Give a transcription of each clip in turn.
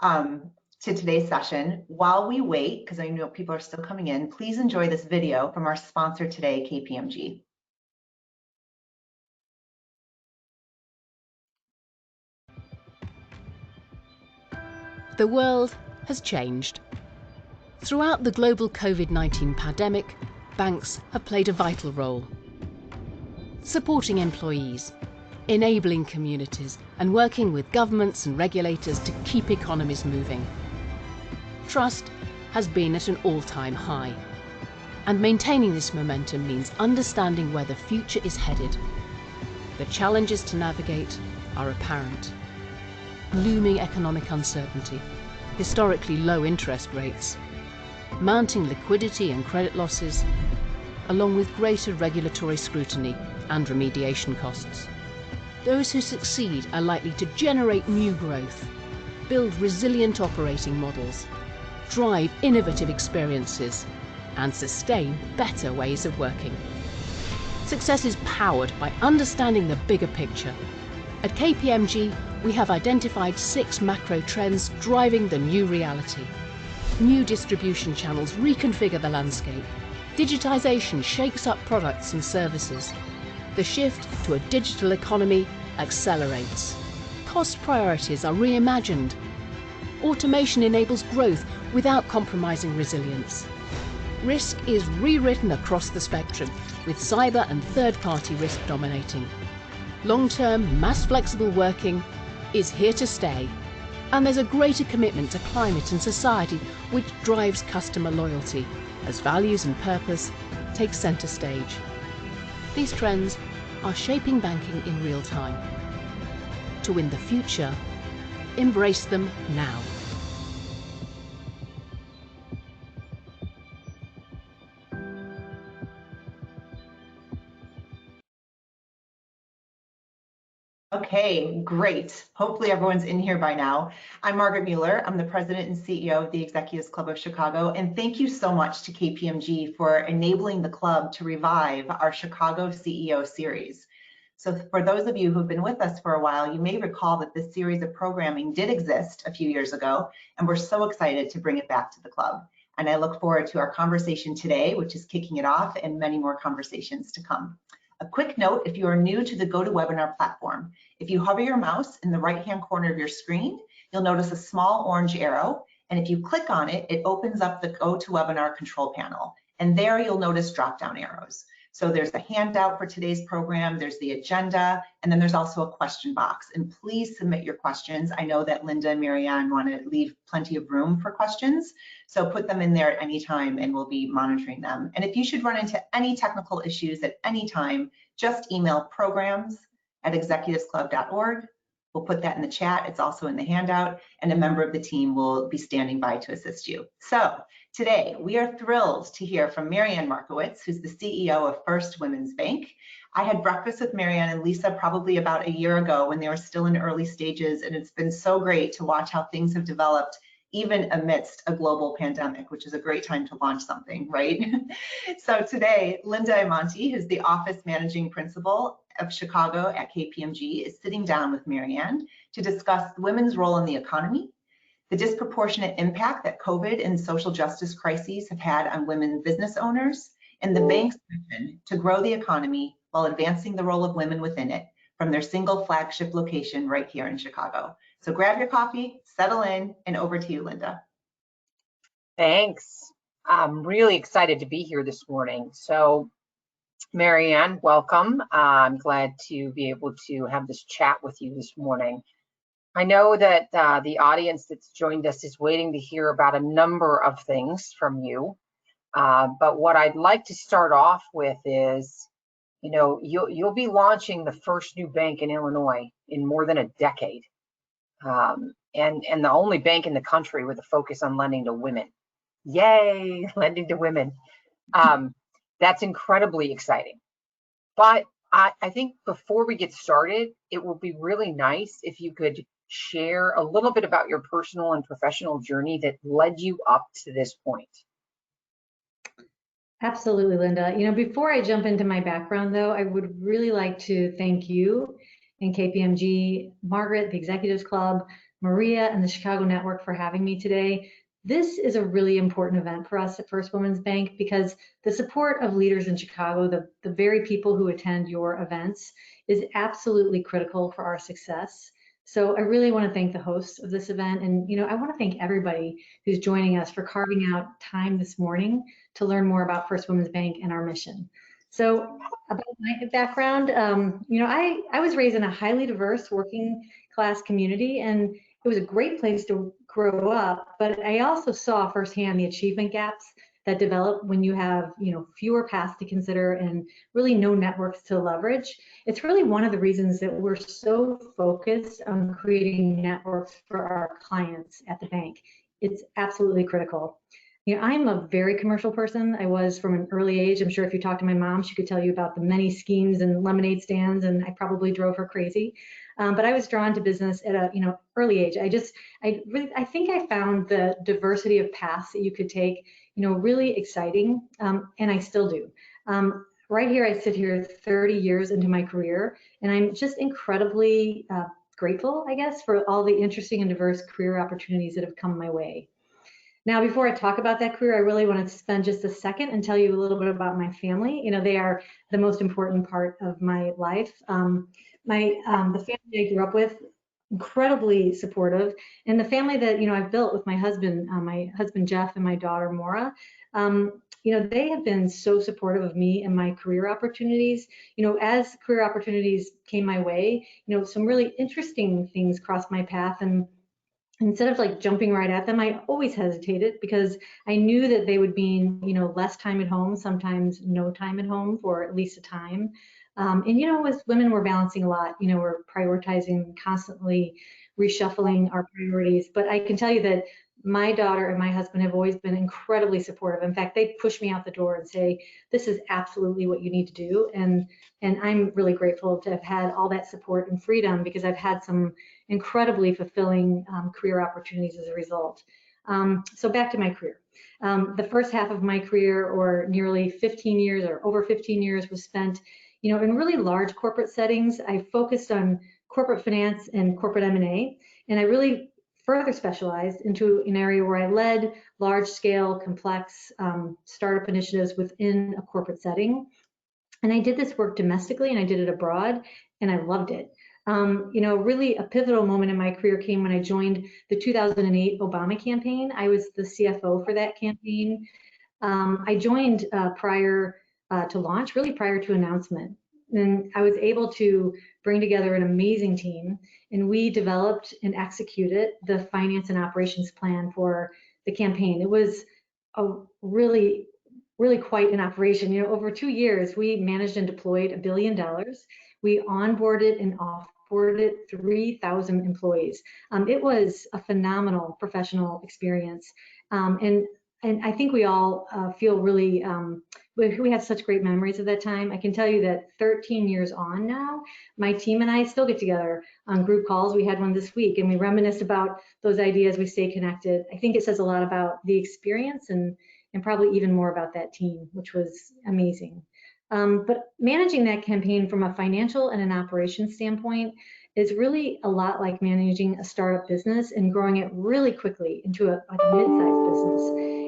to today's session. While we wait, because I know people are still coming in, please enjoy this video from our sponsor today, KPMG. The world has changed. Throughout the global COVID-19 pandemic, banks have played a vital role, supporting employees, enabling communities, and working with governments and regulators to keep economies moving. Trust has been at an all-time high, and maintaining this momentum means understanding where the future is headed. The challenges to navigate are apparent. Looming economic uncertainty, historically low interest rates, mounting liquidity and credit losses, along with greater regulatory scrutiny and remediation costs. Those who succeed are likely to generate new growth, build resilient operating models, drive innovative experiences, and sustain better ways of working. Success is powered by understanding the bigger picture. At KPMG, we have identified 6 macro trends driving the new reality. New distribution channels reconfigure the landscape. Digitization shakes up products and services. The shift to a digital economy accelerates. Cost priorities are reimagined. Automation enables growth without compromising resilience. Risk is rewritten across the spectrum, with cyber and third-party risk dominating. Long-term, mass-flexible working is here to stay, and there's a greater commitment to climate and society, which drives customer loyalty as values and purpose take center stage. These trends are shaping banking in real time. To win the future, embrace them now. Okay, great. Hopefully everyone's in here by now. I'm Margaret Mueller. I'm the president and CEO of the Executives Club of Chicago. And thank you so much to KPMG for enabling the club to revive our Chicago CEO series. So for those of you who've been with us for a while, you may recall that this series of programming did exist a few years ago, and we're so excited to bring it back to the club. And I look forward to our conversation today, which is kicking it off, and many more conversations to come. A quick note, if you are new to the GoToWebinar platform, if you hover your mouse in the right-hand corner of your screen, you'll notice a small orange arrow, and if you click on it, it opens up the GoToWebinar control panel, and there you'll notice drop-down arrows. So there's the handout for today's program, there's the agenda, and then there's also a question box. And please submit your questions. I know that Linda and Marianne want to leave plenty of room for questions, so put them in there at any time and we'll be monitoring them. And if you should run into any technical issues at any time, just email programs@executivesclub.org. We'll put that in the chat. It's also in the handout, and a member of the team will be standing by to assist you. So today, we are thrilled to hear from Marianne Markowitz, who's the CEO of First Women's Bank. I had breakfast with Marianne and Lisa probably about a year ago when they were still in early stages, and it's been so great to watch how things have developed even amidst a global pandemic, which is a great time to launch something, right? So today, Linda Imonti, who's the Office Managing Principal of Chicago at KPMG, is sitting down with Marianne to discuss women's role in the economy, the disproportionate impact that COVID and social justice crises have had on women business owners, and the bank's mission to grow the economy while advancing the role of women within it from their single flagship location right here in Chicago. So grab your coffee, settle in, and over to you, Linda. Thanks. I'm really excited to be here this morning. So Marianne, welcome. I'm glad to be able to have this chat with you this morning. I know that the audience that's joined us is waiting to hear about a number of things from you. But what I'd like to start off with is, you know, you'll be launching the first new bank in Illinois in more than a decade. And the only bank in the country with a focus on lending to women. Yay, lending to women. That's incredibly exciting. But I think before we get started, it will be really nice if you could share a little bit about your personal and professional journey that led you up to this point. Absolutely, Linda. You know, before I jump into my background, though, I would really like to thank you and KPMG, Margaret, the Executives Club, Maria and the Chicago Network for having me today. This is a really important event for us at First Women's Bank because the support of leaders in Chicago, the very people who attend your events, is absolutely critical for our success. So I really want to thank the hosts of this event, and I want to thank everybody who's joining us for carving out time this morning to learn more about First Women's Bank and our mission. So about my background, I was raised in a highly diverse working class community, and it was a great place to grow up, but I also saw firsthand the achievement gaps that develop when you have, fewer paths to consider and really no networks to leverage. It's really one of the reasons that we're so focused on creating networks for our clients at the bank. It's absolutely critical. I'm a very commercial person. I was from an early age. I'm sure if you talk to my mom, she could tell you about the many schemes and lemonade stands, and I probably drove her crazy. But I was drawn to business at a early age. I think I found the diversity of paths that you could take, really exciting, and I still do. Right here, I sit here 30 years into my career, and I'm just incredibly grateful, I guess, for all the interesting and diverse career opportunities that have come my way. Now, before I talk about that career, I really want to spend just a second and tell you a little bit about my family. They are the most important part of my life. The family I grew up with, incredibly supportive, and the family that I've built with my husband Jeff and my daughter Maura. They have been so supportive of me and my career opportunities. As career opportunities came my way, some really interesting things crossed my path, and instead of jumping right at them, I always hesitated because I knew that they would mean, less time at home, sometimes no time at home for at least a time. As women, we're balancing a lot. We're prioritizing, constantly reshuffling our priorities. But I can tell you that my daughter and my husband have always been incredibly supportive. In fact, they push me out the door and say, this is absolutely what you need to do. And I'm really grateful to have had all that support and freedom because I've had some incredibly fulfilling career opportunities as a result. So back to my career. The first half of my career, or nearly 15 years or over 15 years, was spent in really large corporate settings. I focused on corporate finance and corporate M&A, and I really further specialized into an area where I led large-scale, complex startup initiatives within a corporate setting. And I did this work domestically, and I did it abroad, and I loved it. Really a pivotal moment in my career came when I joined the 2008 Obama campaign. I was the CFO for that campaign. I joined prior to launch, really prior to announcement. And I was able to bring together an amazing team, and we developed and executed the finance and operations plan for the campaign. It was a really quite an operation. Over 2 years, we managed and deployed $1 billion. We onboarded and offboarded 3,000 employees. It was a phenomenal professional experience. And I think we all feel really, we have such great memories of that time. I can tell you that 13 years on now, my team and I still get together on group calls. We had one this week, and we reminisce about those ideas. We stay connected. I think it says a lot about the experience and probably even more about that team, which was amazing. But managing that campaign from a financial and an operations standpoint is really a lot like managing a startup business and growing it really quickly into a mid-sized business.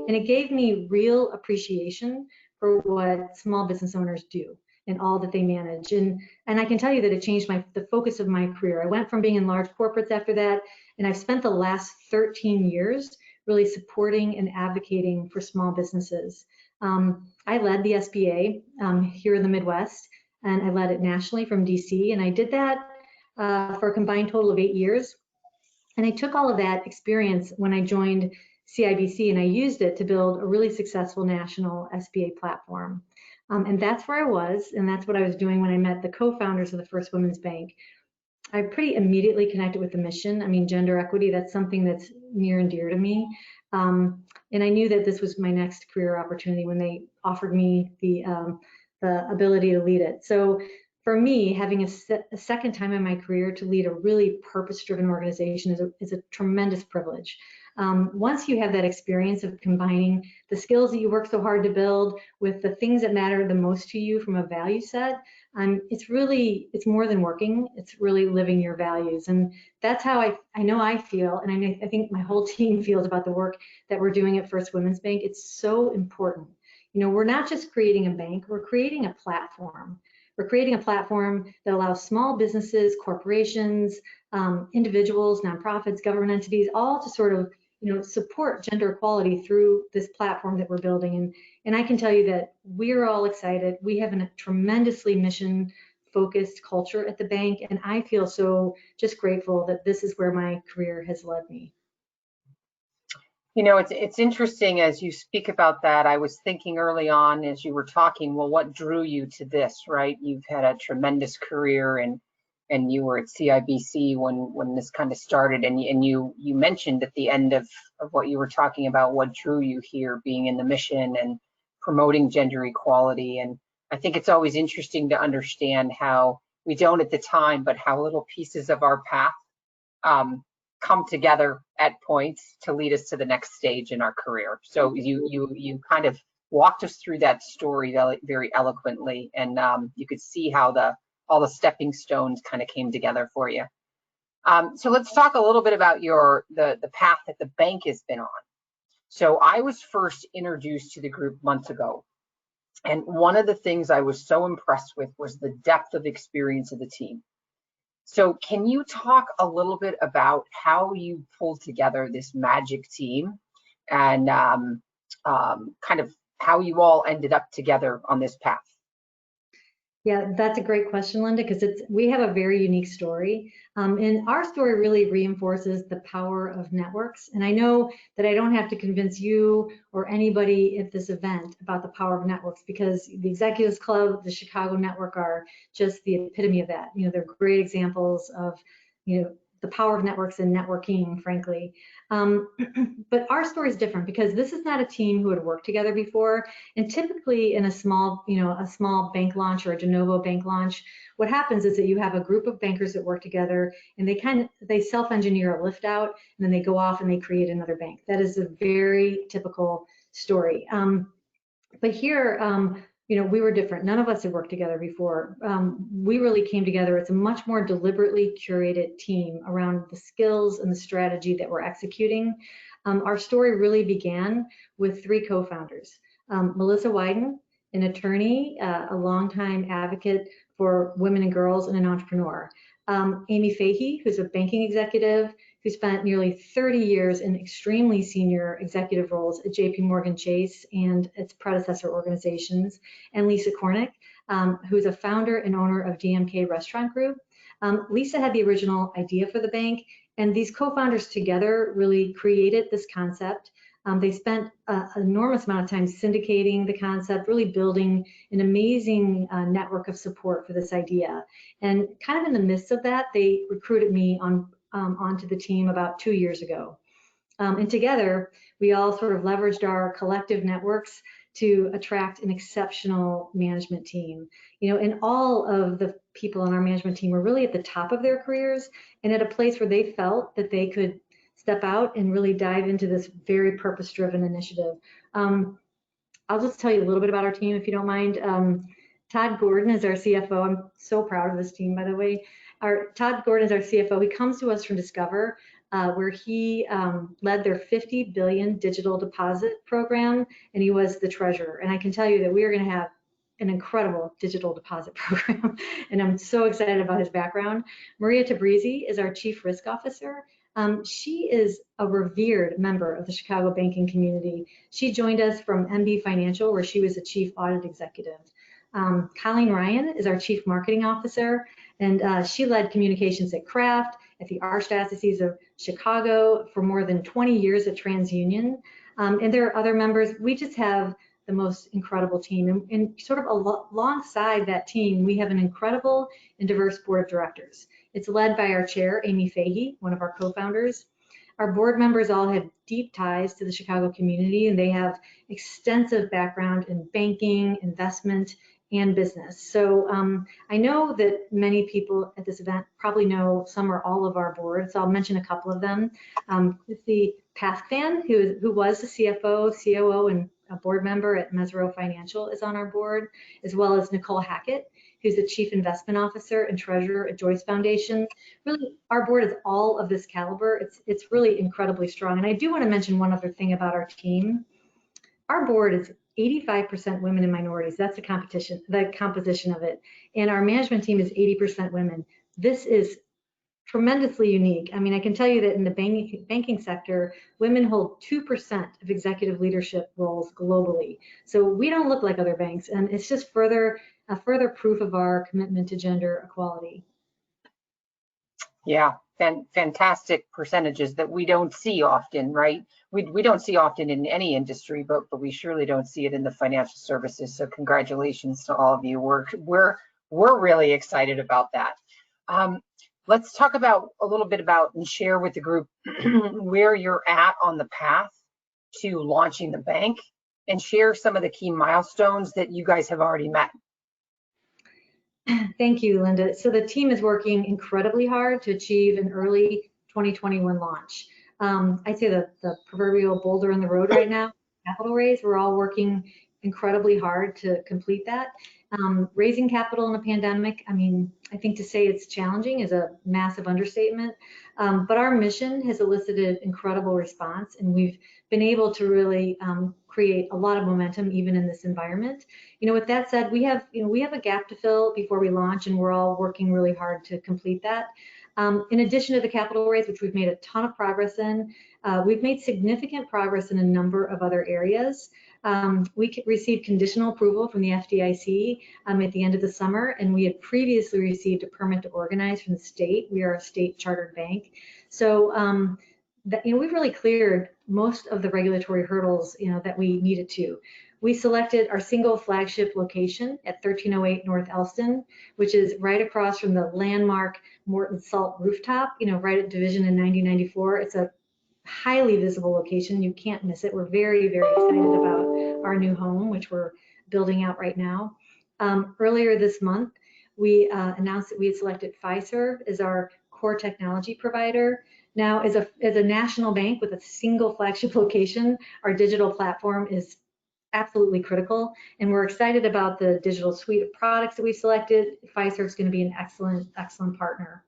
And it gave me real appreciation for what small business owners do and all that they manage. And I can tell you that it changed the focus of my career. I went from being in large corporates after that, and I've spent the last 13 years really supporting and advocating for small businesses. I led the SBA here in the Midwest, and I led it nationally from DC, and I did that for a combined total of 8 years. And I took all of that experience when I joined CIBC, and I used it to build a really successful national SBA platform. And that's where I was, and that's what I was doing when I met the co-founders of the First Women's Bank. I pretty immediately connected with the mission. I mean, gender equity, that's something that's near and dear to me. And I knew that this was my next career opportunity when they offered me the ability to lead it. So for me, having a second time in my career to lead a really purpose-driven organization is a tremendous privilege. Once you have that experience of combining the skills that you work so hard to build with the things that matter the most to you from a value set, it's more than working, it's really living your values. And that's how I know I feel, and I think my whole team feels about the work that we're doing at First Women's Bank. It's so important. You know, we're not just creating a bank, we're creating a platform. We're creating a platform that allows small businesses, corporations, individuals, nonprofits, government entities, all to sort of, you know, support gender equality through this platform that we're building. And I can tell you that we're all excited. We have a tremendously mission-focused culture at the bank, and I feel so just grateful that this is where my career has led me. You know, it's interesting as you speak about that. I was thinking early on as you were talking, well, what drew you to this, right? You've had a tremendous career, and you were at CIBC when this kind of started, and you mentioned at the end of what you were talking about what drew you here, being in the mission and promoting gender equality. And I think it's always interesting to understand how we don't at the time, but how little pieces of our path come together at points to lead us to the next stage in our career. So you kind of walked us through that story very eloquently, and you could see how all the stepping stones kind of came together for you. So let's talk a little bit about the path that the bank has been on. So I was first introduced to the group months ago, and one of the things I was so impressed with was the depth of experience of the team. So can you talk a little bit about how you pulled together this magic team, and kind of how you all ended up together on this path? Yeah, that's a great question, Linda, because we have a very unique story. And our story really reinforces the power of networks. And I know that I don't have to convince you or anybody at this event about the power of networks, because the Executives Club, the Chicago Network are just the epitome of that. You know, they're great examples of, you know, the power of networks and networking, frankly. But our story is different because this is not a team who had worked together before. And typically in a small bank launch or a de novo bank launch, what happens is that you have a group of bankers that work together, and they self-engineer a lift out, and then they go off and they create another bank. That is a very typical story. But here, you know, we were different. None of us had worked together before. We really came together as a much more deliberately curated team around the skills and the strategy that we're executing. Our story really began with three co-founders. Melissa Wyden, an attorney, a longtime advocate for women and girls, and an entrepreneur. Amy Fahey, who's a banking executive who spent nearly 30 years in extremely senior executive roles at JP Morgan Chase and its predecessor organizations, and Lisa Kornick, who's a founder and owner of DMK Restaurant Group. Lisa had the original idea for the bank, and these co-founders together really created this concept. They spent an enormous amount of time syndicating the concept, really building an amazing network of support for this idea. And kind of in the midst of that, they recruited me onto the team about 2 years ago. And together, we all sort of leveraged our collective networks to attract an exceptional management team. You know, and all of the people on our management team were really at the top of their careers and at a place where they felt that they could step out and really dive into this very purpose-driven initiative. I'll just tell you a little bit about our team, if you don't mind. Todd Gordon is our CFO. I'm so proud of this team, by the way. Todd Gordon is our CFO. He comes to us from Discover, where he led their $50 billion digital deposit program, and he was the treasurer. And I can tell you that we are going to have an incredible digital deposit program, and I'm so excited about his background. Maria Tabrizi is our chief risk officer. She is a revered member of the Chicago banking community. She joined us from MB Financial, where she was a chief audit executive. Colleen Ryan is our chief marketing officer, and she led communications at Kraft, at the Archdiocese of Chicago for more than 20 years at TransUnion. And there are other members. We just have the most incredible team. And sort of alongside that team, we have an incredible and diverse board of directors. It's led by our chair, Amy Fahey, one of our co-founders. Our board members all have deep ties to the Chicago community, and they have extensive background in banking, investment, and business. So I know that many people at this event probably know some or all of our board, so I'll mention a couple of them. The Pathfan, who was the CFO, COO, and a board member at Mesro Financial, is on our board, as well as Nicole Hackett, who's the Chief Investment Officer and Treasurer at Joyce Foundation. Really, our board is all of this caliber. It's really incredibly strong. And I do want to mention one other thing about our team. Our board is 85% women and minorities. That's the composition of it. And our management team is 80% women. This is tremendously unique. I mean, I can tell you that in the banking sector, women hold 2% of executive leadership roles globally. So we don't look like other banks, and it's just further proof of our commitment to gender equality. Yeah, fantastic percentages that we don't see often, right? We don't see often in any industry, but we surely don't see it in the financial services. So congratulations to all of you. We're really excited about that. Let's talk about a little bit about and share with the group where you're at on the path to launching the bank, and share some of the key milestones that you guys have already met. Thank you, Linda. So the team is working incredibly hard to achieve an early 2021 launch. I'd say the proverbial boulder in the road right now, capital raise. We're all working incredibly hard to complete that. Raising capital in a pandemic, I mean, I think to say it's challenging is a massive understatement, but our mission has elicited incredible response, and we've been able to really create a lot of momentum even in this environment. With that said, we have a gap to fill before we launch, and we're all working really hard to complete that. In addition to the capital raise, which we've made a ton of progress in, we've made significant progress in a number of other areas. We received conditional approval from the FDIC at the end of the summer, and we had previously received a permit to organize from the state. We are a state chartered bank. So we've really cleared most of the regulatory hurdles that we needed to. We selected our single flagship location at 1308 North Elston, which is right across from the landmark Morton Salt rooftop, right at Division in 9094. It's a highly visible location. You can't miss it. We're very, very excited about our new home, which we're building out right now. Earlier this month, we announced that we had selected Fiserv as our core technology provider. Now, as a national bank with a single flagship location, our digital platform is absolutely critical, and we're excited about the digital suite of products that we selected. Fiserv is going to be an excellent partner.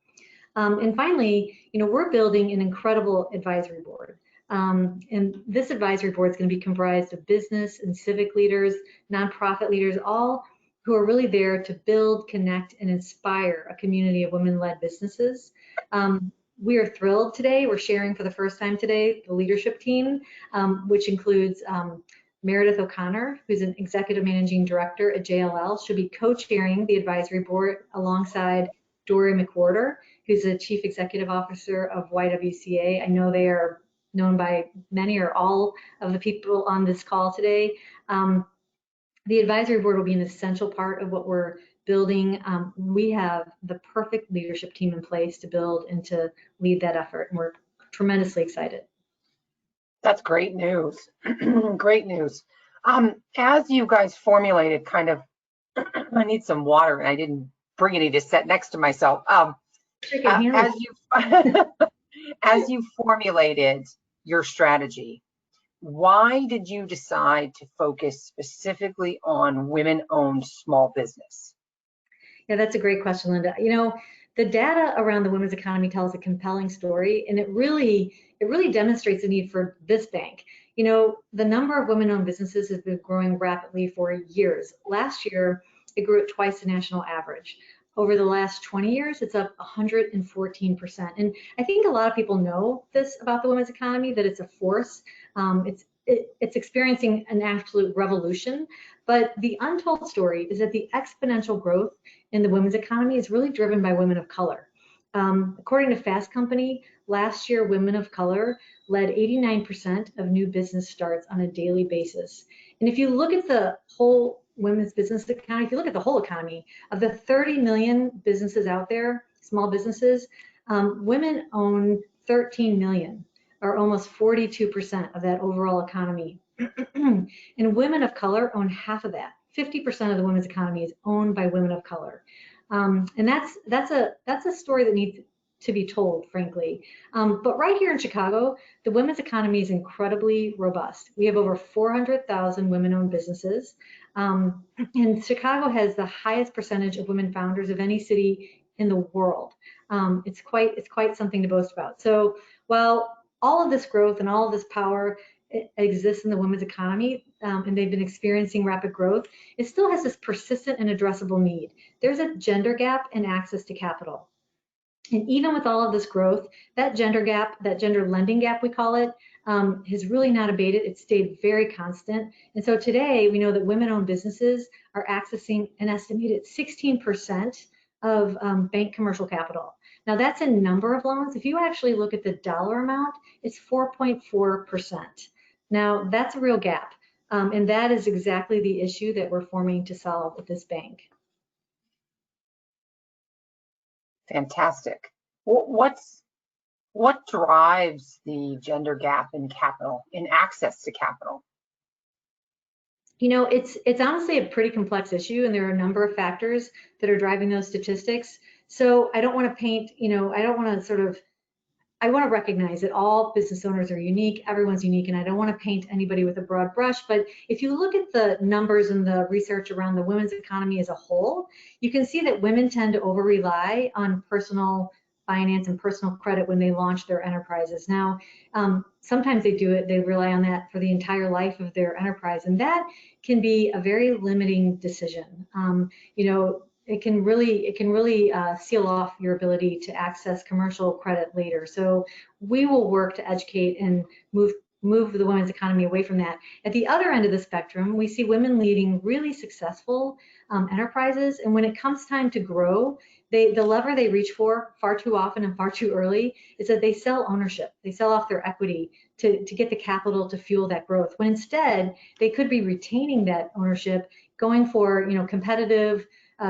And finally, we're building an incredible advisory board. And this advisory board is going to be comprised of business and civic leaders, nonprofit leaders, all who are really there to build, connect, and inspire a community of women-led businesses. We are thrilled today. We're sharing for the first time today the leadership team, which includes Meredith O'Connor, who's an executive managing director at JLL. She'll be co-chairing the advisory board alongside Dory McWhorter, who's the chief executive officer of YWCA. I know they are known by many or all of the people on this call today. The advisory board will be an essential part of what we're building. We have the perfect leadership team in place to build and to lead that effort, and we're tremendously excited. That's great news. Great news. As you guys formulated I need some water, and I didn't bring any to set next to myself. As you formulated your strategy, why did you decide to focus specifically on women-owned small business? Yeah, that's a great question, Linda. The data around the women's economy tells a compelling story, and it really demonstrates the need for this bank. The number of women-owned businesses has been growing rapidly for years. Last year, it grew at twice the national average. Over the last 20 years, it's up 114%. And I think a lot of people know this about the women's economy, that it's a force. It's experiencing an absolute revolution. But the untold story is that the exponential growth in the women's economy is really driven by women of color. According to Fast Company, last year, women of color led 89% of new business starts on a daily basis. And if you look at the whole women's business economy, if you look at the whole economy, of the 30 million businesses out there, small businesses, women own 13 million, or almost 42% of that overall economy. And women of color own half of that. 50% of the women's economy is owned by women of color. And that's a story that needs to be told, frankly. But right here in Chicago, the women's economy is incredibly robust. We have over 400,000 women-owned businesses. And Chicago has the highest percentage of women founders of any city in the world. It's quite something to boast about. So while all of this growth and all of this power exists in the women's economy, and they've been experiencing rapid growth, it still has this persistent and addressable need. There's a gender gap in access to capital. And even with all of this growth, that gender gap, that gender lending gap, we call it, has really not abated. It's stayed very constant. And so today we know that women-owned businesses are accessing an estimated 16% of bank commercial capital. Now that's a number of loans. If you actually look at the dollar amount, it's 4.4%. Now that's a real gap. And that is exactly the issue that we're forming to solve with this bank. Fantastic. What drives the gender gap in capital, in access to capital? You know, it's honestly a pretty complex issue, and there are a number of factors that are driving those statistics. So I don't want to paint, you know, I want to recognize that all business owners are unique, everyone's unique, and I don't want to paint anybody with a broad brush, but if you look at the numbers and the research around the women's economy as a whole, you can see that women tend to over-rely on personal finance and personal credit when they launch their enterprises. Now, sometimes they rely on that for the entire life of their enterprise, and that can be a very limiting decision. You know, it can really seal off your ability to access commercial credit later. So we will work to educate and move the women's economy away from that. At the other end of the spectrum, we see women leading really successful enterprises, and when it comes time to grow, the lever they reach for far too often and far too early is that they sell ownership. They sell off their equity to get the capital to fuel that growth, when instead they could be retaining that ownership, going for, you know, competitive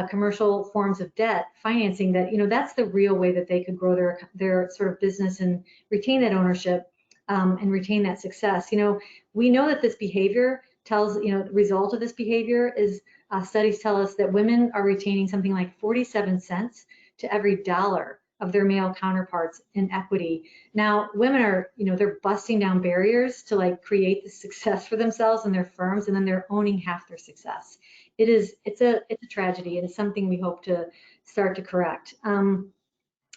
commercial forms of debt financing. That, you know, that's the real way that they could grow their sort of business and retain that ownership and retain that success. You know, we know that this behavior tells, you know, the result of this behavior is studies tell us that women are retaining something like 47 cents to every dollar of their male counterparts in equity. Now, women are, you know, they're busting down barriers to like create the success for themselves and their firms, and then they're owning half their success. It's a tragedy, and it's something we hope to start to correct. In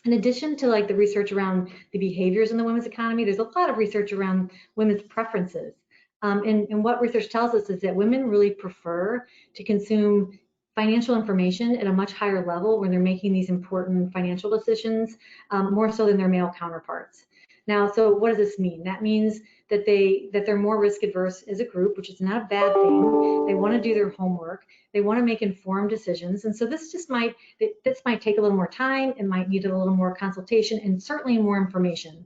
addition to like the research around the behaviors in the women's economy, there's a lot of research around women's preferences. And what research tells us is that women really prefer to consume financial information at a much higher level when they're making these important financial decisions, more so than their male counterparts. Now, so what does this mean? That means that they're more risk adverse as a group, which is not a bad thing. They want to do their homework. They want to make informed decisions. And so this might take a little more time. It might need a little more consultation and certainly more information.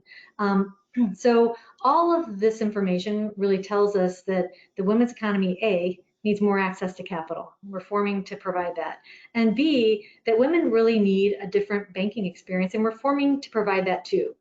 So all of this information really tells us that the women's economy, A, needs more access to capital. We're forming to provide that. And B, that women really need a different banking experience, and we're forming to provide that too.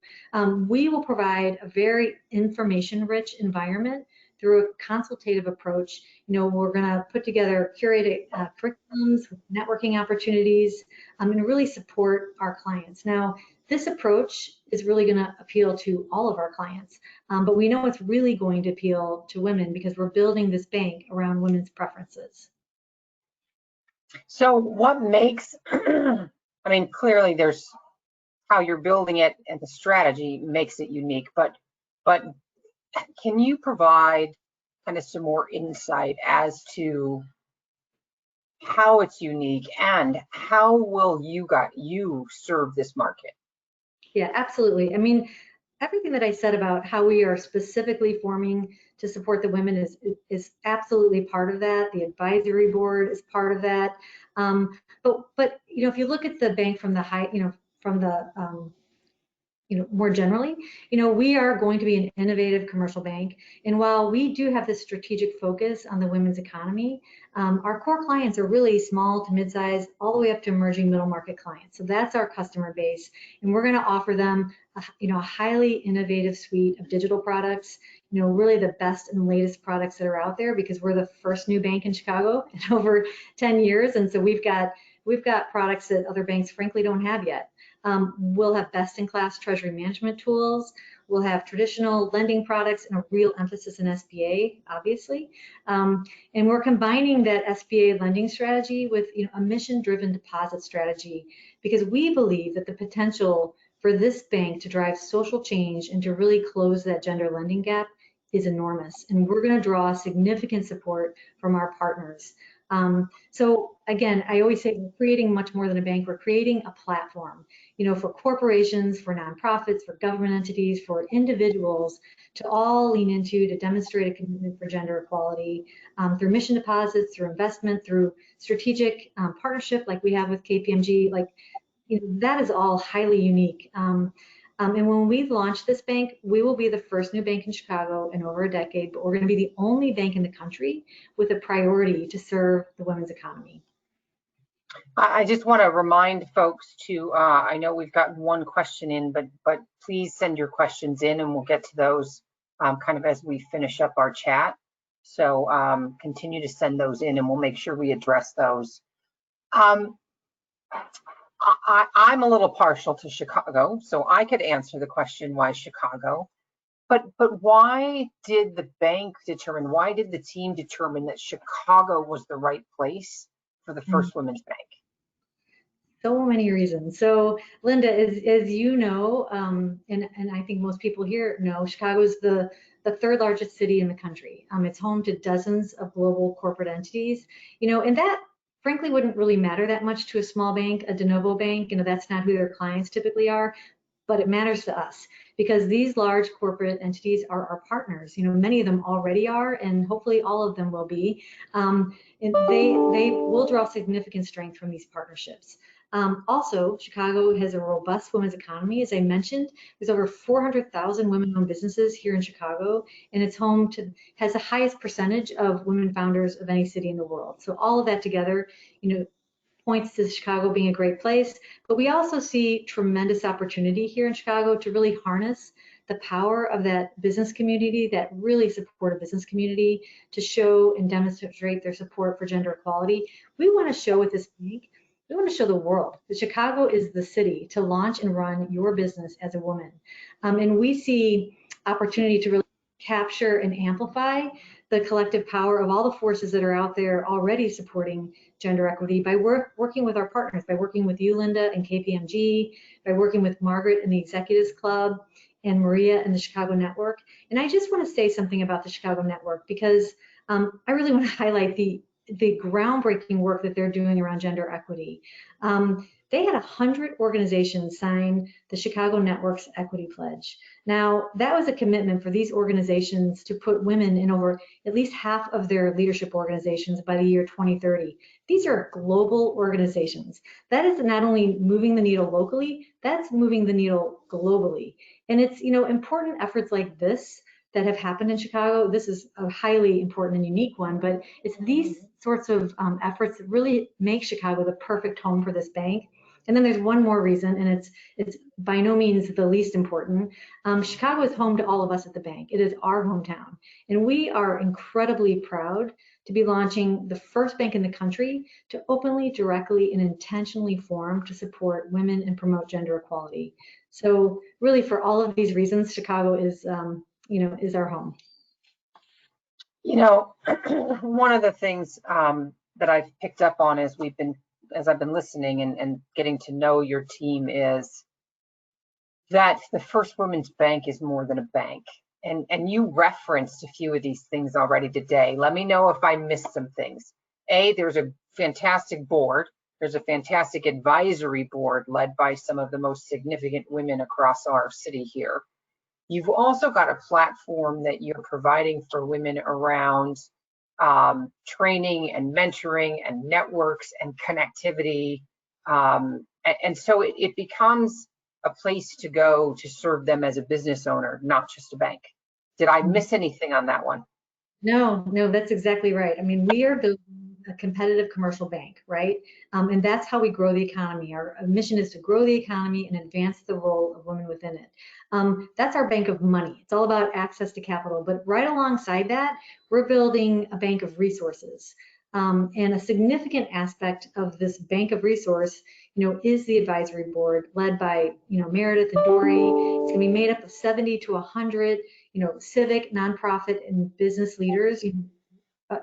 We will provide a very information-rich environment through a consultative approach. You know, we're gonna put together curated curriculums, networking opportunities, and really support our clients. Now, this approach is really going to appeal to all of our clients, but we know it's really going to appeal to women because we're building this bank around women's preferences. So what makes, I mean, clearly there's how you're building it and the strategy makes it unique, but can you provide kind of some more insight as to how it's unique and how will you serve this market? Yeah, absolutely. I mean, everything that I said about how we are specifically forming to support the women is absolutely part of that. The advisory board is part of that. But you know, if you look at the bank from the high, you know, from the more generally, you know, we are going to be an innovative commercial bank. And while we do have this strategic focus on the women's economy, our core clients are really small to mid-size, all the way up to emerging middle market clients. So that's our customer base. And we're going to offer them a highly innovative suite of digital products, really the best and latest products that are out there, because we're the first new bank in Chicago in over 10 years. And so we've got products that other banks frankly don't have yet. We'll have best-in-class treasury management tools. We'll have traditional lending products and a real emphasis in SBA, obviously. And we're combining that SBA lending strategy with a mission-driven deposit strategy, because we believe that the potential for this bank to drive social change and to really close that gender lending gap is enormous. And we're going to draw significant support from our partners. So again, I always say we're creating much more than a bank. We're creating a platform, for corporations, for nonprofits, for government entities, for individuals to all lean into, to demonstrate a commitment for gender equality through mission deposits, through investment, through strategic partnership like we have with KPMG. That is all highly unique. And when we launch this bank, we will be the first new bank in Chicago in over a decade, but we're going to be the only bank in the country with a priority to serve the women's economy. I just want to remind folks to, I know we've gotten one question in, but please send your questions in and we'll get to those kind of as we finish up our chat. So continue to send those in and we'll make sure we address those. I'm a little partial to Chicago, so I could answer the question, why Chicago? But why did the bank determine, why did the team determine that Chicago was the right place for the first women's bank? So many reasons. So Linda, as you know, and I think most people here know, Chicago is the third largest city in the country. It's home to dozens of global corporate entities, and that frankly wouldn't really matter that much to a small bank, a de novo bank. That's not who their clients typically are, but it matters to us because these large corporate entities are our partners. Many of them already are, and hopefully all of them will be. And they will draw significant strength from these partnerships. Also, Chicago has a robust women's economy. As I mentioned, there's over 400,000 women-owned businesses here in Chicago, and it's has the highest percentage of women founders of any city in the world. So all of that together, points to Chicago being a great place. But we also see tremendous opportunity here in Chicago to really harness the power of that business community, that really supportive business community, to show and demonstrate their support for gender equality. We want to show with this bank, we want to show the world that Chicago is the city to launch and run your business as a woman. And we see opportunity to really capture and amplify the collective power of all the forces that are out there already supporting gender equity by working with our partners, by working with you, Linda, and KPMG, by working with Margaret and the Executives Club, and Maria and the Chicago Network. And I just want to say something about the Chicago Network, because I really want to highlight the groundbreaking work that they're doing around gender equity. They had 100 organizations sign the Chicago Network's Equity Pledge. Now, that was a commitment for these organizations to put women in over at least half of their leadership organizations by the year 2030. These are global organizations. That is not only moving the needle locally, that's moving the needle globally. And it's, important efforts like this that have happened in Chicago. This is a highly important and unique one, but it's these sorts of efforts that really make Chicago the perfect home for this bank. And then there's one more reason, and it's by no means the least important. Chicago is home to all of us at the bank. It is our hometown. And we are incredibly proud to be launching the first bank in the country to openly, directly, and intentionally form to support women and promote gender equality. So really, for all of these reasons, Chicago is our home. One of the things that I've picked up on as I've been listening and getting to know your team is that the First Women's Bank is more than a bank. And you referenced a few of these things already today. Let me know if I missed some things. There's a fantastic board. There's a fantastic advisory board led by some of the most significant women across our city here. You've also got a platform that you're providing for women around training and mentoring and networks and connectivity. And so it becomes a place to go to serve them as a business owner, not just a bank. Did I miss anything on that one? No, that's exactly right. I mean, we are building a competitive commercial bank, right? And that's how we grow the economy. Our mission is to grow the economy and advance the role of women within it. That's our bank of money. It's all about access to capital. But right alongside that, we're building a bank of resources. And a significant aspect of this bank of resource, is the advisory board led by, Meredith and Dory. It's going to be made up of 70 to 100, civic, nonprofit, and business leaders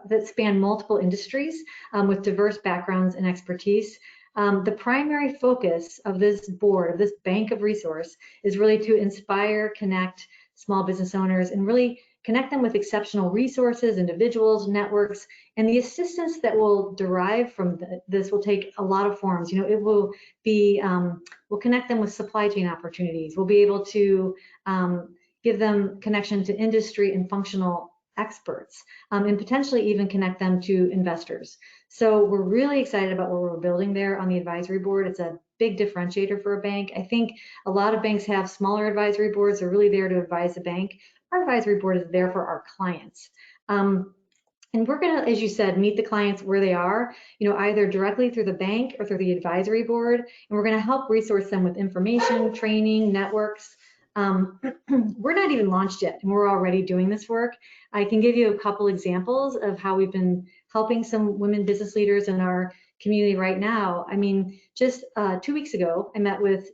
that span multiple industries with diverse backgrounds and expertise. The primary focus of this board, of this bank of resource, is really to inspire, connect small business owners and really connect them with exceptional resources, individuals, networks, and the assistance that will derive from this will take a lot of forms. It will be, we'll connect them with supply chain opportunities. We'll be able to give them connection to industry and functional experts, and potentially even connect them to investors. So we're really excited about what we're building there on the advisory board. It's a big differentiator for a bank. I think a lot of banks have smaller advisory boards. They're really there to advise the bank. Our advisory board is there for our clients. And we're going to, as you said, meet the clients where they are, either directly through the bank or through the advisory board. And we're going to help resource them with information, training, networks. We're not even launched yet, and we're already doing this work. I can give you a couple examples of how we've been helping some women business leaders in our community right now. I mean, just 2 weeks ago, I met with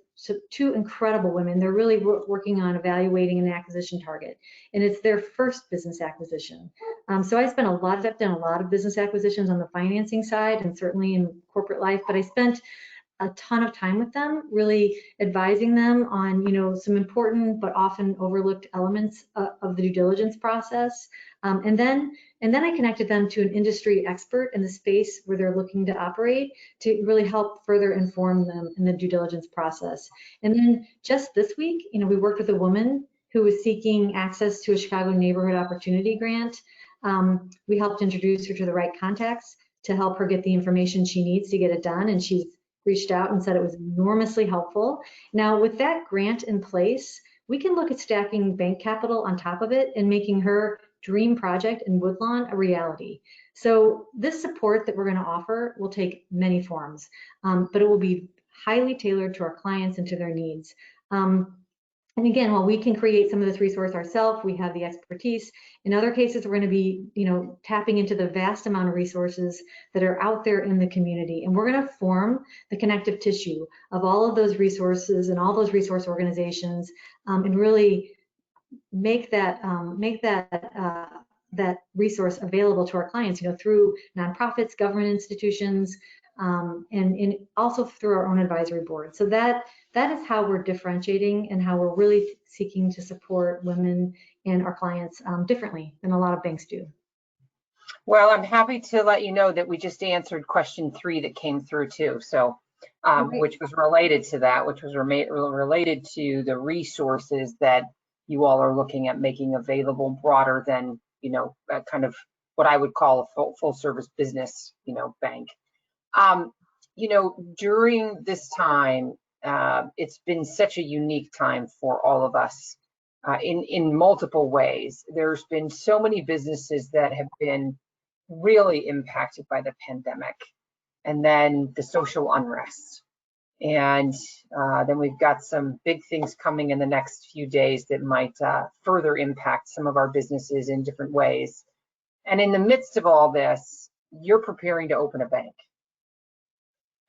two incredible women. They're really working on evaluating an acquisition target, and it's their first business acquisition. So I've done a lot of business acquisitions on the financing side and certainly in corporate life, but I spent a ton of time with them, really advising them on, some important but often overlooked elements of the due diligence process. And then I connected them to an industry expert in the space where they're looking to operate to really help further inform them in the due diligence process. And then just this week, we worked with a woman who was seeking access to a Chicago Neighborhood Opportunity Grant. We helped introduce her to the right contacts to help her get the information she needs to get it done, and she's reached out and said it was enormously helpful. Now, with that grant in place, we can look at stacking bank capital on top of it and making her dream project in Woodlawn a reality. So this support that we're going to offer will take many forms, but it will be highly tailored to our clients and to their needs. And again, while we can create some of this resource ourselves, we have the expertise. In other cases, we're going to be, tapping into the vast amount of resources that are out there in the community. And we're going to form the connective tissue of all of those resources and all those resource organizations, and really make that resource available to our clients, through nonprofits, government institutions, and also through our own advisory board. So that is how we're differentiating and how we're really seeking to support women and our clients differently than a lot of banks do. Well, I'm happy to let you know that we just answered question 3 that came through too. So, which was related to that, which was related to the resources that you all are looking at making available broader than, kind of what I would call a full service business, bank. During this time, it's been such a unique time for all of us in multiple ways. There's been so many businesses that have been really impacted by the pandemic, and then the social unrest. And then we've got some big things coming in the next few days that might further impact some of our businesses in different ways. And in the midst of all this, you're preparing to open a bank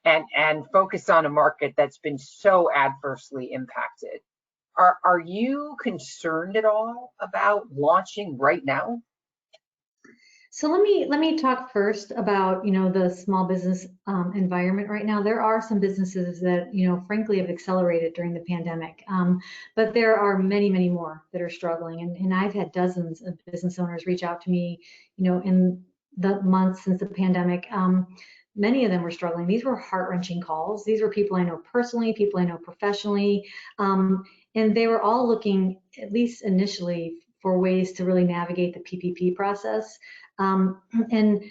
and focus on a market that's been so adversely impacted. Are you concerned at all about launching right now? So let me talk first about the small business environment right now. There are some businesses that frankly have accelerated during the pandemic, but there are many more that are struggling. And I've had dozens of business owners reach out to me, in the months since the pandemic. Many of them were struggling. These were heart-wrenching calls. These were people I know personally, people I know professionally, and they were all looking, at least initially, for ways to really navigate the PPP process. And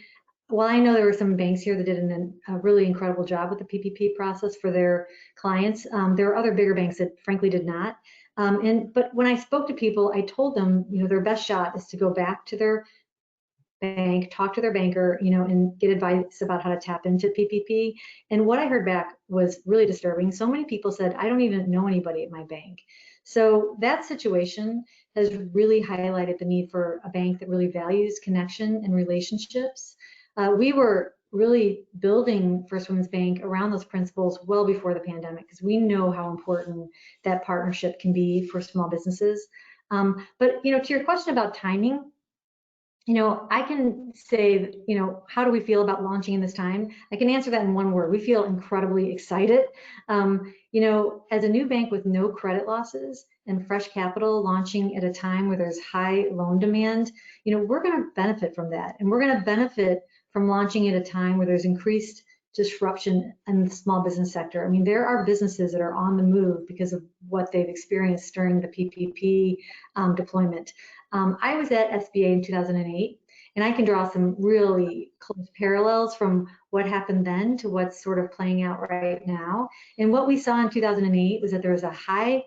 while I know there were some banks here that did a really incredible job with the PPP process for their clients, there are other bigger banks that frankly did not. But when I spoke to people, I told them, their best shot is to go back to their bank, talk to their banker, and get advice about how to tap into PPP. And what I heard back was really disturbing. So many people said, I don't even know anybody at my bank. So that situation has really highlighted the need for a bank that really values connection and relationships. We were really building First Women's Bank around those principles well before the pandemic, because we know how important that partnership can be for small businesses. But to your question about timing, I can say, how do we feel about launching in this time? I can answer that in one word. We feel incredibly excited. As a new bank with no credit losses and fresh capital launching at a time where there's high loan demand, we're going to benefit from that. And we're going to benefit from launching at a time where there's increased disruption in the small business sector. I mean, there are businesses that are on the move because of what they've experienced during the PPP deployment. I was at SBA in 2008, and I can draw some really close parallels from what happened then to what's sort of playing out right now. And what we saw in 2008 was that there was a high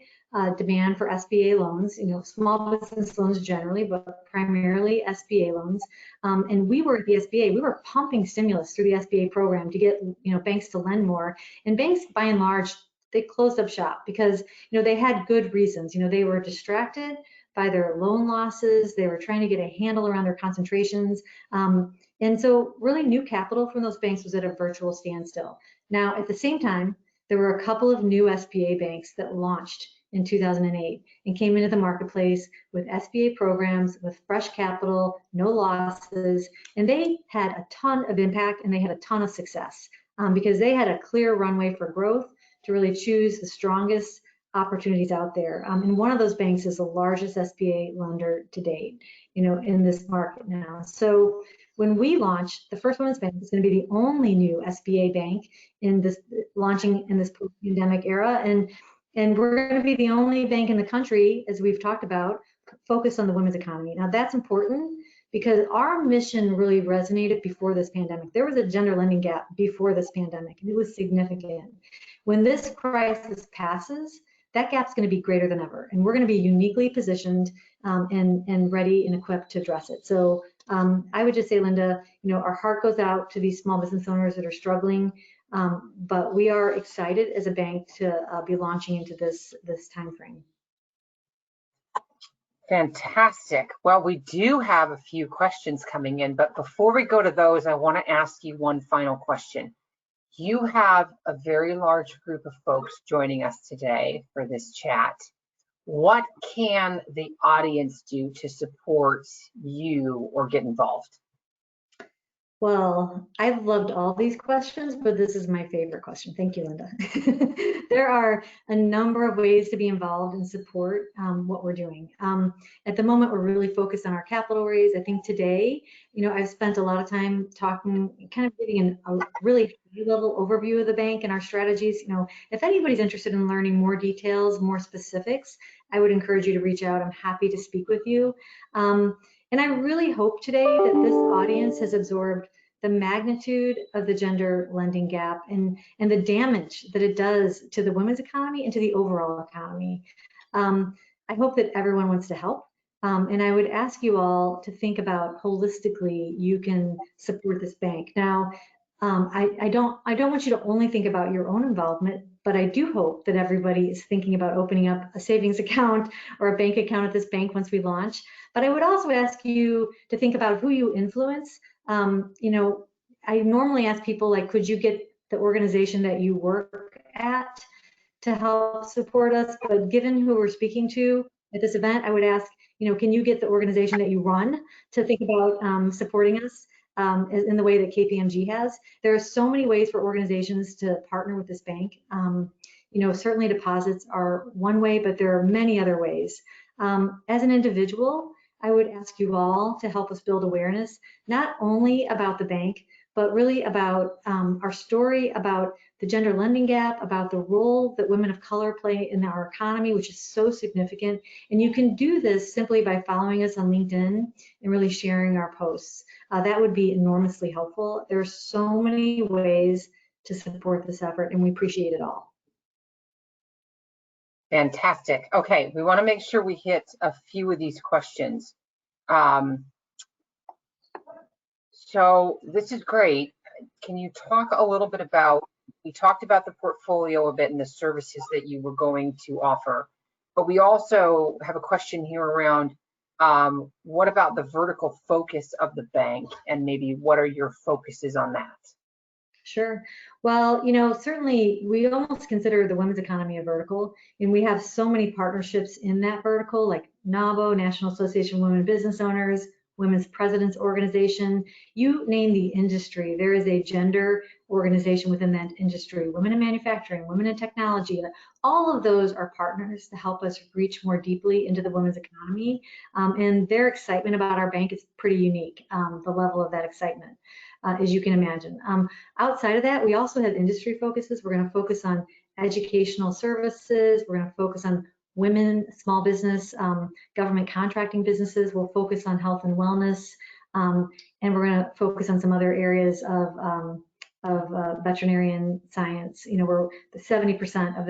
demand for SBA loans, small business loans generally, but primarily SBA loans. And we were at the SBA, we were pumping stimulus through the SBA program to get banks to lend more. And banks, by and large, they closed up shop because they had good reasons. They were distracted by their loan losses. They were trying to get a handle around their concentrations. And so really new capital from those banks was at a virtual standstill. Now, at the same time, there were a couple of new SBA banks that launched in 2008 and came into the marketplace with SBA programs, with fresh capital, no losses, and they had a ton of impact and they had a ton of success because they had a clear runway for growth to really choose the strongest opportunities out there. And one of those banks is the largest SBA lender to date, in this market now. So when we launch, the First Women's Bank is going to be the only new SBA bank in this launching in this post-pandemic era. And we're going to be the only bank in the country, as we've talked about, focused on the women's economy. Now that's important because our mission really resonated before this pandemic. There was a gender lending gap before this pandemic, and it was significant. When this crisis passes, that gap's going to be greater than ever, and we're going to be uniquely positioned and ready and equipped to address it. So I would just say, Linda, our heart goes out to these small business owners that are struggling, but we are excited as a bank to be launching into this time frame. Fantastic. Well, we do have a few questions coming in, but before we go to those, I want to ask you one final question. You have a very large group of folks joining us today for this chat. What can the audience do to support you or get involved? Well, I've loved all these questions, but this is my favorite question. Thank you, Linda. There are a number of ways to be involved and support what we're doing. At the moment, we're really focused on our capital raise. I think today, I've spent a lot of time talking, kind of giving a really high-level overview of the bank and our strategies. If anybody's interested in learning more details, more specifics, I would encourage you to reach out. I'm happy to speak with you. And I really hope today that this audience has absorbed the magnitude of the gender lending gap and the damage that it does to the women's economy and to the overall economy. I hope that everyone wants to help. And I would ask you all to think about holistically you can support this bank. Now, I don't want you to only think about your own involvement, but I do hope that everybody is thinking about opening up a savings account or a bank account at this bank once we launch. But I would also ask you to think about who you influence. I normally ask people, like, could you get the organization that you work at to help support us? But given who we're speaking to at this event, I would ask, can you get the organization that you run to think about supporting us in the way that KPMG has? There are so many ways for organizations to partner with this bank. Certainly deposits are one way, but there are many other ways. As an individual, I would ask you all to help us build awareness, not only about the bank, but really about our story, about the gender lending gap, about the role that women of color play in our economy, which is so significant. And you can do this simply by following us on LinkedIn and really sharing our posts. That would be enormously helpful. There are so many ways to support this effort, and we appreciate it all. Fantastic. Okay, we want to make sure we hit a few of these questions. So this is great. Can you talk a little bit about, we talked about the portfolio a bit and the services that you were going to offer, but we also have a question here around what about the vertical focus of the bank, and maybe what are your focuses on that? Sure. Well, certainly we almost consider the women's economy a vertical, and we have so many partnerships in that vertical, like NAWBO, National Association of Women Business Owners, Women's Presidents Organization. You name the industry, there is a gender organization within that industry, women in manufacturing, women in technology. All of those are partners to help us reach more deeply into the women's economy. And their excitement about our bank is pretty unique, the level of that excitement. As you can imagine. Outside of that, we also have industry focuses. We're going to focus on educational services. We're going to focus on women, small business, government contracting businesses. We'll focus on health and wellness. And we're going to focus on some other areas of veterinarian science. Where 70% of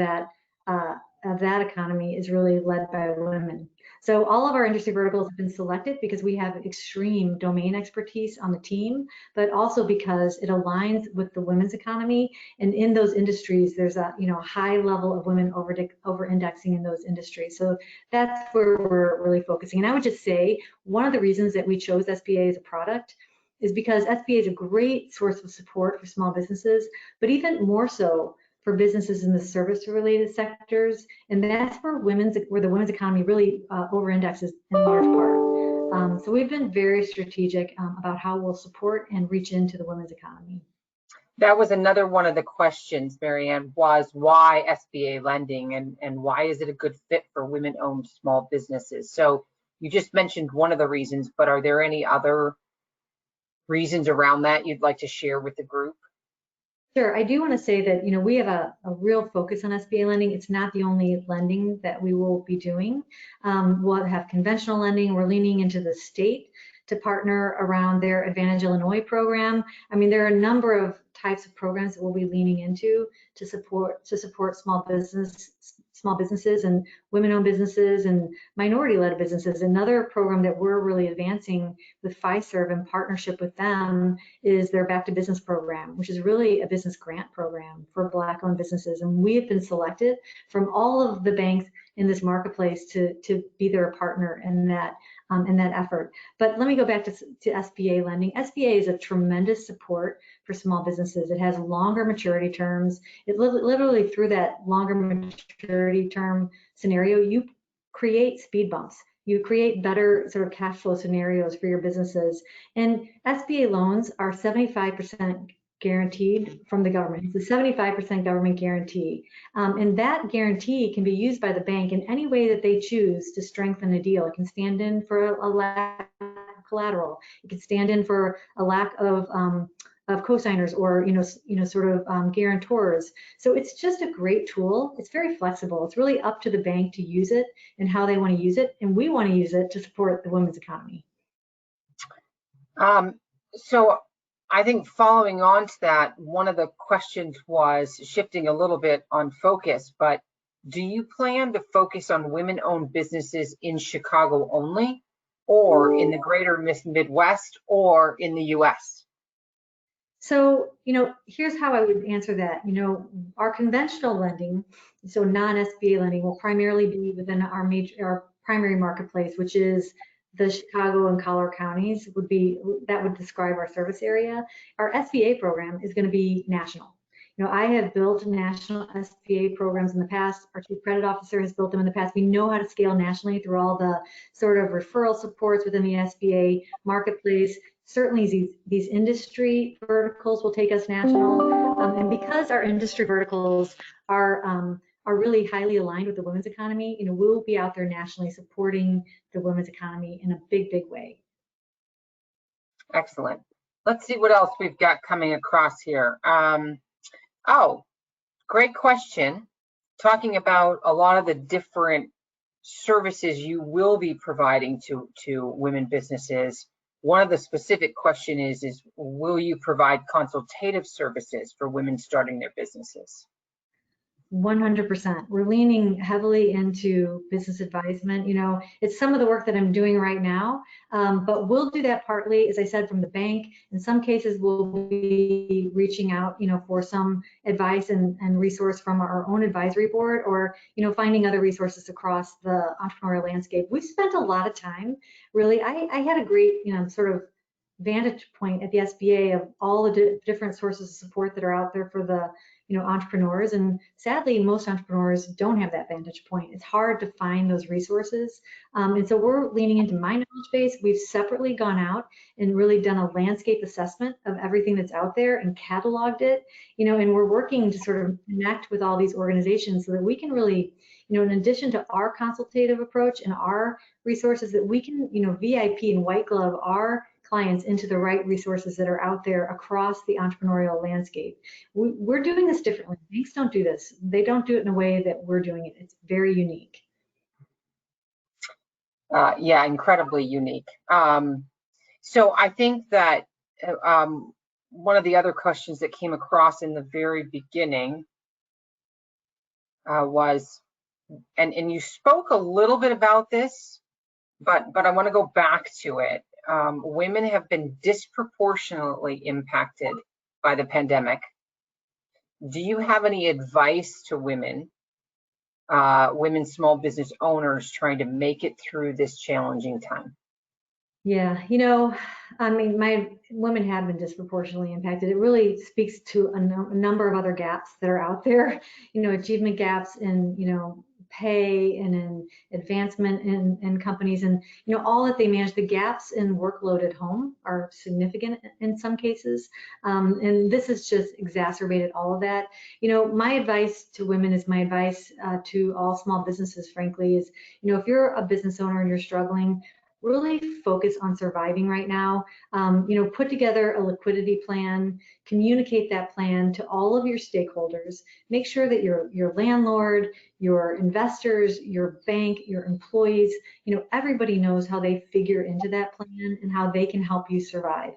that economy is really led by women. So all of our industry verticals have been selected because we have extreme domain expertise on the team, but also because it aligns with the women's economy. And in those industries, there's a high level of women over-indexing in those industries. So that's where we're really focusing. And I would just say one of the reasons that we chose SBA as a product is because SBA is a great source of support for small businesses, but even more so for businesses in the service-related sectors, and that's where the women's economy really over-indexes in large part. So we've been very strategic about how we'll support and reach into the women's economy. That was another one of the questions, Marianne, was why SBA lending, and why is it a good fit for women-owned small businesses? So you just mentioned one of the reasons, but are there any other reasons around that you'd like to share with the group? Sure. I do want to say that, we have a real focus on SBA lending. It's not the only lending that we will be doing. We'll have conventional lending. We're leaning into the state to partner around their Advantage Illinois program. I mean, there are a number of types of programs that we'll be leaning into to support small businesses and women-owned businesses and minority-led businesses. Another program that we're really advancing with Fiserv in partnership with them is their Back to Business program, which is really a business grant program for Black-owned businesses. And we have been selected from all of the banks in this marketplace to be their partner in that effort. But let me go back to SBA lending. SBA is a tremendous support for small businesses. It has longer maturity terms. It literally, through that longer maturity term scenario, you create speed bumps. You create better sort of cash flow scenarios for your businesses. And SBA loans are 75% guaranteed from the government. It's a 75% government guarantee. And that guarantee can be used by the bank in any way that they choose to strengthen a deal. It can stand in for a lack of collateral. It can stand in for a lack of cosigners or sort of guarantors. So it's just a great tool. It's very flexible. It's really up to the bank to use it and how they want to use it, and we want to use it to support the women's economy. So I think following on to that, one of the questions was shifting a little bit on focus, but do you plan to focus on women-owned businesses in Chicago only, or in the greater Midwest, or in the US? So, here's how I would answer that. Our conventional lending, so non-SBA lending, will primarily be within our primary marketplace, which is the Chicago and Collier counties that would describe our service area. Our SBA program is going to be national. I have built national SBA programs in the past. Our chief credit officer has built them in the past. We know how to scale nationally through all the sort of referral supports within the SBA marketplace. Certainly these industry verticals will take us national. And because our industry verticals are really highly aligned with the women's economy, we'll be out there nationally supporting the women's economy in a big, big way. Excellent. Let's see what else we've got coming across here. Oh, great question. Talking about a lot of the different services you will be providing to women businesses. One of the specific question is will you provide consultative services for women starting their businesses? 100%. We're leaning heavily into business advisement. You know, it's some of the work that I'm doing right now, but we'll do that partly, as I said, from the bank. In some cases, we'll be reaching out, you know, for some advice and resource from our own advisory board, or, you know, finding other resources across the entrepreneurial landscape. We've spent a lot of time, really. I had a great, you know, sort of vantage point at the SBA of all the different sources of support that are out there for the, you know, entrepreneurs. And sadly, most entrepreneurs don't have that vantage point. It's hard to find those resources. And so we're leaning into my knowledge base. We've separately gone out and really done a landscape assessment of everything that's out there and cataloged it, you know, and we're working to sort of connect with all these organizations so that we can really, you know, in addition to our consultative approach and our resources, that we can, you know, VIP and white glove our clients into the right resources that are out there across the entrepreneurial landscape. We're doing this differently. Banks don't do this. They don't do it in a way that we're doing it. It's very unique. Yeah, incredibly unique. So I think that one of the other questions that came across in the very beginning was, and you spoke a little bit about this, but I want to go back to it. Women have been disproportionately impacted by the pandemic. Do you have any advice to women small business owners trying to make it through this challenging time? Yeah, you know, I mean, my women have been disproportionately impacted. It really speaks to a number of other gaps that are out there, you know, achievement gaps in, you know, pay and in advancement in companies, and, you know, all that they manage. The gaps in workload at home are significant in some cases, and this has just exacerbated all of that. You know, my advice to women is my advice to all small businesses, frankly, is, you know, if you're a business owner and you're struggling, really focus on surviving right now. You know, put together a liquidity plan, communicate that plan to all of your stakeholders. Make sure that your landlord, your investors, your bank, your employees, you know, everybody knows how they figure into that plan and how they can help you survive.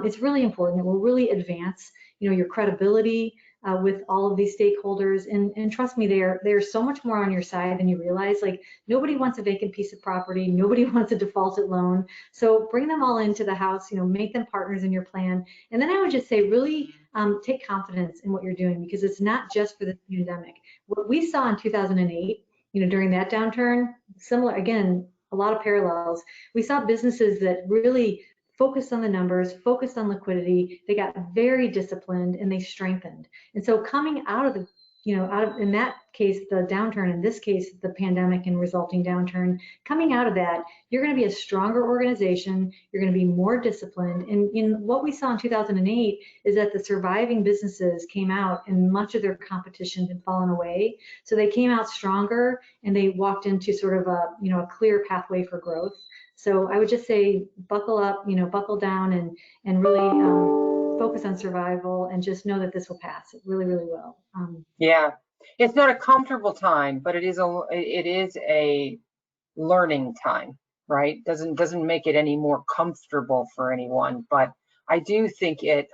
It's really important. It will really advance, you know, your credibility with all of these stakeholders, and trust me, they're so much more on your side than you realize. Like, nobody wants a vacant piece of property, nobody wants a defaulted loan. So bring them all into the house, you know, make them partners in your plan. And then I would just say, really take confidence in what you're doing, because it's not just for the pandemic. What we saw in 2008, you know, during that downturn, similar, again, a lot of parallels. We saw businesses that really focused on the numbers, focused on liquidity. They got very disciplined and they strengthened. And so coming out of the, you know, in that case, the downturn, in this case, the pandemic and resulting downturn, coming out of that, you're going to be a stronger organization. You're going to be more disciplined. And in what we saw in 2008 is that the surviving businesses came out and much of their competition had fallen away. So they came out stronger and they walked into sort of a, you know, a clear pathway for growth. So I would just say, buckle up, you know, buckle down, and really focus on survival, and just know that this will pass. It really, really will. Yeah, it's not a comfortable time, but it is a learning time, right? Doesn't make it any more comfortable for anyone, but I do think it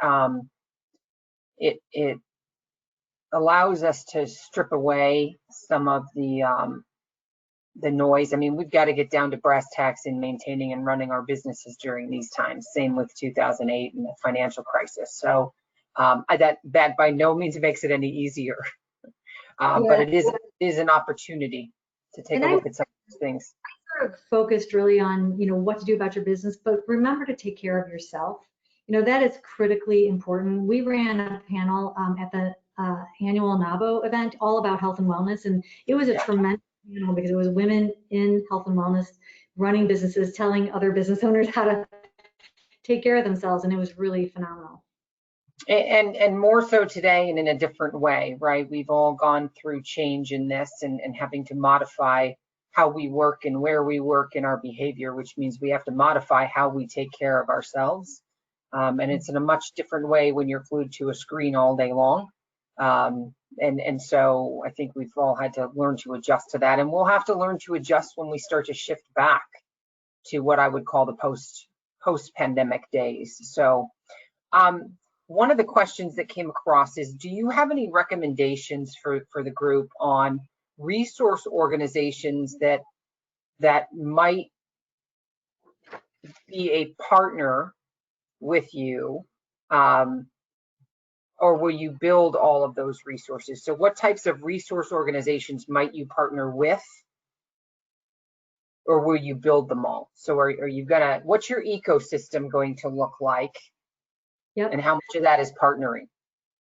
allows us to strip away some of the noise. I mean, we've got to get down to brass tacks in maintaining and running our businesses during these times. Same with 2008 and the financial crisis. So that by no means makes it any easier, but it is an opportunity to take a look at some of these things. I sort of focused really on, you know, what to do about your business, but remember to take care of yourself. You know, that is critically important. We ran a panel at the annual NABO event all about health and wellness, and it was a tremendous, you know, because it was women in health and wellness running businesses, telling other business owners how to take care of themselves, and it was really phenomenal. And more so today, and in a different way, right? We've all gone through change in this, and having to modify how we work and where we work in our behavior, which means we have to modify how we take care of ourselves. And it's in a much different way when you're glued to a screen all day long. And so I think we've all had to learn to adjust to that, and we'll have to learn to adjust when we start to shift back to what I would call the post-pandemic days. So one of the questions that came across is, do you have any recommendations for the group on resource organizations that might be a partner with you, or will you build all of those resources? So what types of resource organizations might you partner with, or will you build them all? So are you gonna, what's your ecosystem going to look like? Yep. And how much of that is partnering?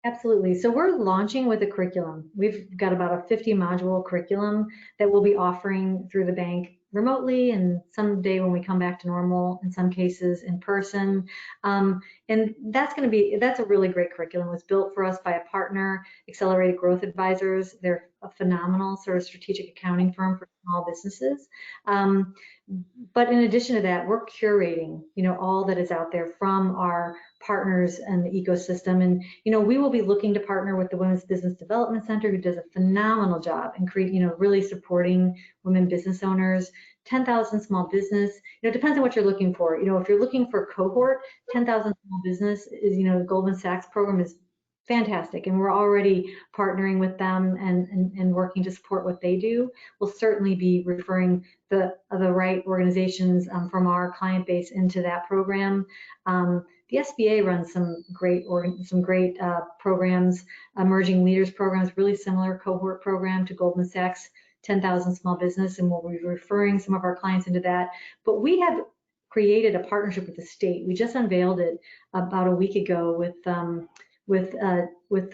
Absolutely. So we're launching with a curriculum. We've got about a 50 module curriculum that we'll be offering through the bank remotely, and someday when we come back to normal, in some cases in person. And that's a really great curriculum. It was built for us by a partner, Accelerated Growth Advisors. They're a phenomenal sort of strategic accounting firm for small businesses. But in addition to that, we're curating, all that is out there from our partners and the ecosystem. And, we will be looking to partner with the Women's Business Development Center, who does a phenomenal job in really supporting women business owners. 10,000 small business, it depends on what you're looking for. If you're looking for a cohort, 10,000 small business is, the Goldman Sachs program is fantastic, and we're already partnering with them and working to support what they do. We'll certainly be referring the right organizations from our client base into that program. The SBA runs some great programs, emerging leaders programs, really similar cohort program to Goldman Sachs 10,000 small business, and we'll be referring some of our clients into that. But we have created a partnership with the state. We just unveiled it about a week ago with the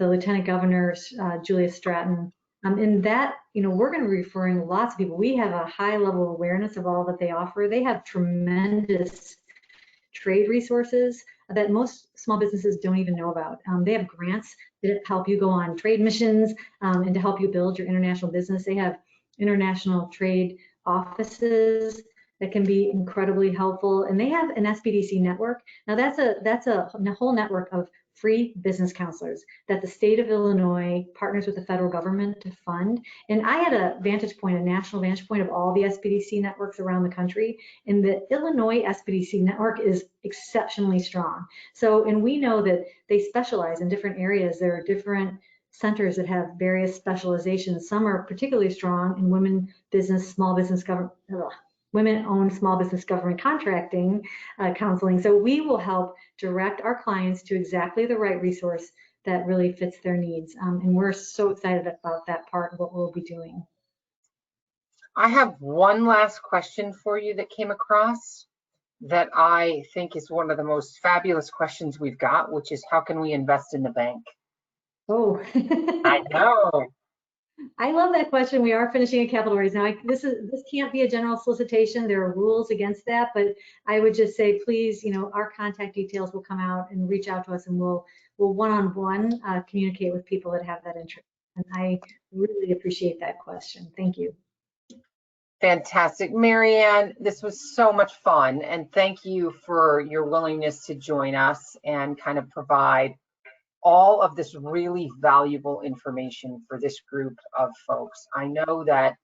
Lieutenant Governor, Julia Stratton. In that, we're going to be referring lots of people. We have a high level of awareness of all that they offer. They have tremendous trade resources that most small businesses don't even know about. They have grants that help you go on trade missions and to help you build your international business. They have international trade offices that can be incredibly helpful, and they have an SBDC network. Now that's a whole network of free business counselors that the state of Illinois partners with the federal government to fund. And I had a national vantage point of all the SBDC networks around the country, and the Illinois SBDC network is exceptionally strong. So, and we know that they specialize in different areas. There are different centers that have various specializations. Some are particularly strong in women-owned small business government contracting counseling. So we will help direct our clients to exactly the right resource that really fits their needs. And we're so excited about that part of what we'll be doing. I have one last question for you that came across that I think is one of the most fabulous questions we've got, which is, how can we invest in the bank? Oh, I know. I love that question. We are finishing a capital raise. Now, this can't be a general solicitation. There are rules against that, but I would just say, please, our contact details will come out, and reach out to us, and we'll one-on-one communicate with people that have that interest. And I really appreciate that question. Thank you. Fantastic. Marianne, this was so much fun, and thank you for your willingness to join us and kind of provide all of this really valuable information for this group of folks. I know that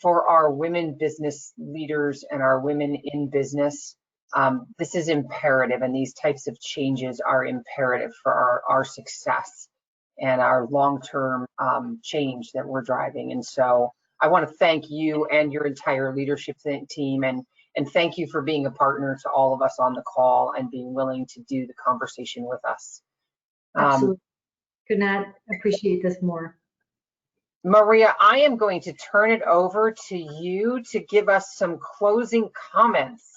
for our women business leaders and our women in business, this is imperative, and these types of changes are imperative for our success and our long-term change that we're driving. And so I want to thank you and your entire leadership team, and thank you for being a partner to all of us on the call and being willing to do the conversation with us. Absolutely. Could not appreciate this more. Maria, I am going to turn it over to you to give us some closing comments.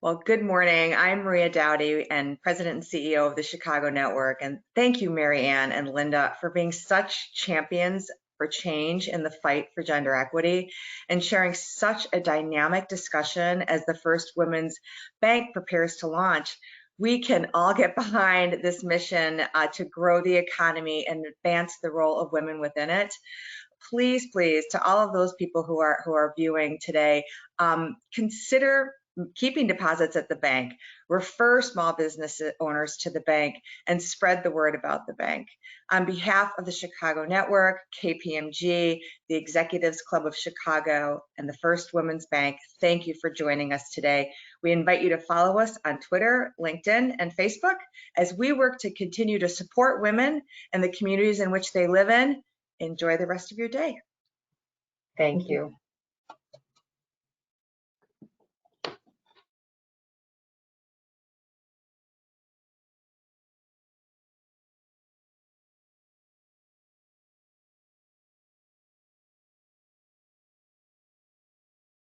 Well, good morning. I'm Maria Dowdy, and President and CEO of the Chicago Network. And thank you, Marianne and Linda, for being such champions for change in the fight for gender equity and sharing such a dynamic discussion as the First Women's Bank prepares to launch. We can all get behind this mission to grow the economy and advance the role of women within it. Please, please, to all of those people who are viewing today, consider keeping deposits at the bank, refer small business owners to the bank, and spread the word about the bank. On behalf of the Chicago Network, KPMG, the Executives Club of Chicago, and the First Women's Bank, thank you for joining us today. We invite you to follow us on Twitter, LinkedIn, and Facebook as we work to continue to support women and the communities in which they live in. Enjoy the rest of your day. Thank you.